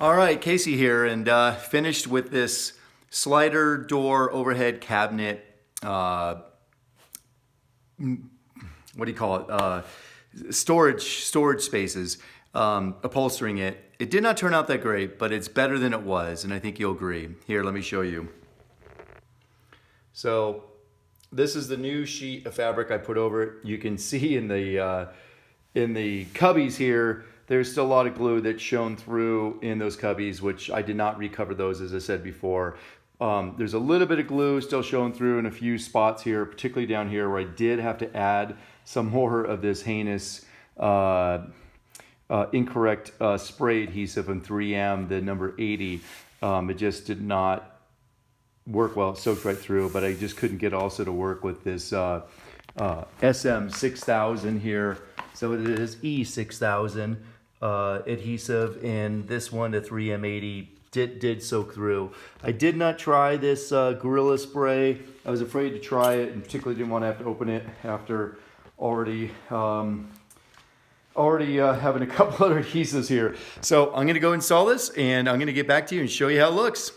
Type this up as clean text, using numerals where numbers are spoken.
All right, Casey here, and finished with this slider door overhead cabinet. What do you call it? Storage spaces. Upholstering it. It did not turn out that great, but it's better than it was, and I think you'll agree. Here, let me show you. So this is the new sheet of fabric I put over it. You can see in the cubbies here, there's still a lot of glue that's shown through in those cubbies, which I did not recover those, as I said before. There's a little bit of glue still showing through in a few spots here, particularly down here where I did have to add some more of this heinous incorrect spray adhesive in 3M, the number 80. It just did not work well. It soaked right through, but I just couldn't get also to work with this SM6000 here. So it is E6000 adhesive, and this one, the 3M80, did soak through. I did not try this Gorilla Spray. I was afraid to try it, and particularly didn't want to have to open it after already having a couple other adhesives here. So I'm going to go install this, and I'm going to get back to you and show you how it looks.